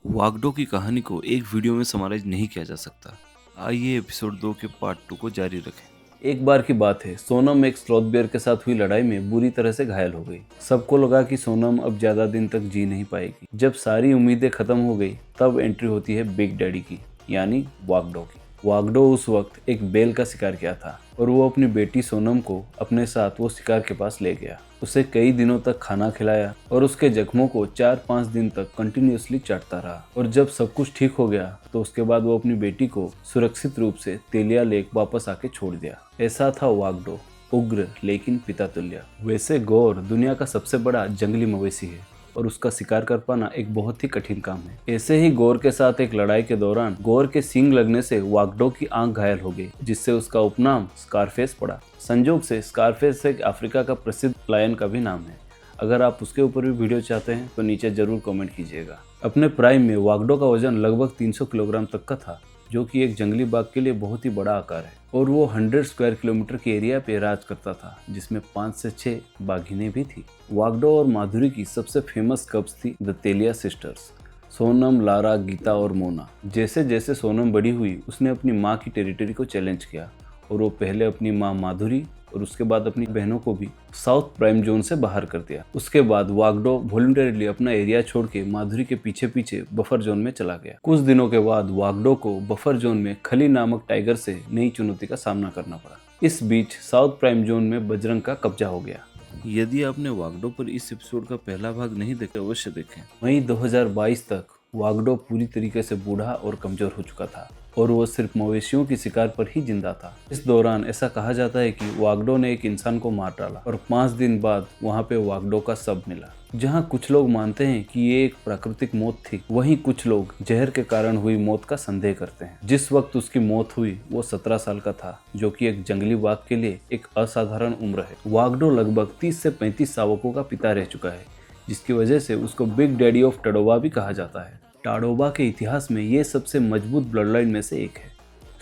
वागडो की कहानी को एक वीडियो में समराइज नहीं किया जा सकता। आइए एपिसोड 2 के पार्ट 2 को जारी रखें। एक बार की बात है, सोनम एक स्लॉथ बेयर के साथ हुई लड़ाई में बुरी तरह से घायल हो गई। सबको लगा कि सोनम अब ज्यादा दिन तक जी नहीं पाएगी। जब सारी उम्मीदें खत्म हो गई, तब एंट्री होती है बिग डैडी की, यानी वागडो की। वागडो उस वक्त एक बेल का शिकार किया था और वो अपनी बेटी सोनम को अपने साथ वो शिकार के पास ले गया। उसे कई दिनों तक खाना खिलाया और उसके जख्मों को 4-5 दिन तक कंटिन्यूअसली चाटता रहा। और जब सब कुछ ठीक हो गया तो उसके बाद वो अपनी बेटी को सुरक्षित रूप से तेलिया लेक वापस आके छोड़ दिया। ऐसा था वागडो, उग्र लेकिन पिता तुल्य। वैसे गौर दुनिया का सबसे बड़ा जंगली मवेशी है और उसका शिकार कर पाना एक बहुत ही कठिन काम है। ऐसे ही गौर के साथ एक लड़ाई के दौरान गौर के सींग लगने से वागडो की आंख घायल हो गई, जिससे उसका उपनाम स्कारफेस पड़ा। संजोग से स्कारफेस एक अफ्रीका का प्रसिद्ध लायन का भी नाम है। अगर आप उसके ऊपर भी वीडियो चाहते हैं तो नीचे जरूर कमेंट कीजिएगा। अपने प्राइम में वागडो का वजन लगभग 300 किलोग्राम तक का था, जो कि एक जंगली बाघ के लिए बहुत ही बड़ा आकार है। और वो 100 स्क्वायर किलोमीटर के एरिया पे राज करता था, जिसमें 5 से 6 बाघिनें भी थी। वागडो और माधुरी की सबसे फेमस कब्स थी द तेलिया सिस्टर्स, सोनम, लारा, गीता और मोना। जैसे जैसे सोनम बड़ी हुई, उसने अपनी माँ की टेरिटरी को चैलेंज किया और वो पहले अपनी माँ माधुरी और उसके बाद अपनी बहनों को भी साउथ प्राइम जोन से बाहर कर दिया। उसके बाद वागडो वॉलंटरीली अपना एरिया छोड़ के माधुरी के पीछे पीछे बफर जोन में चला गया। कुछ दिनों के बाद वागडो को बफर जोन में खली नामक टाइगर से नई चुनौती का सामना करना पड़ा। इस बीच साउथ प्राइम जोन में बजरंग का कब्जा हो गया। यदि आपने वागडो पर इस एपिसोड का पहला भाग नहीं देखा, अवश्य देखें। मई 2022 तक वागडो पूरी तरीके से बूढ़ा और कमजोर हो चुका था और वो सिर्फ मवेशियों की शिकार पर ही जिंदा था। इस दौरान ऐसा कहा जाता है कि वागडो ने एक इंसान को मार डाला और 5 दिन बाद वहाँ पे वागडो का शव मिला। जहाँ कुछ लोग मानते हैं कि ये एक प्राकृतिक मौत थी, वहीं कुछ लोग जहर के कारण हुई मौत का संदेह करते हैं। जिस वक्त उसकी मौत हुई वो 17 साल का था, जो कि एक जंगली बाघ के लिए एक असाधारण उम्र है। वागडो लगभग 30 से 35 शावकों का पिता रह चुका है, जिसकी वजह से उसको बिग डैडी ऑफ टडोबा भी कहा जाता है। टाडोबा के इतिहास में ये सबसे मजबूत ब्लड लाइन में से एक है।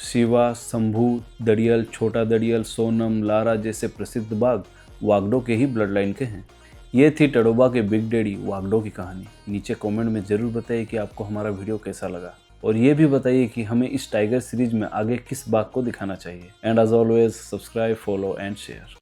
शिवा, शंभू, दड़ियल, छोटा दड़ियल, सोनम, लारा जैसे प्रसिद्ध बाघ वागडो के ही ब्लड लाइन के हैं। ये थी टडोबा के बिग डैडी वागडो की कहानी। नीचे कमेंट में जरूर बताइए कि आपको हमारा वीडियो कैसा लगा और ये भी बताइए कि हमें इस टाइगर सीरीज में आगे किस बाघ को दिखाना चाहिए। And as always, subscribe, follow and share.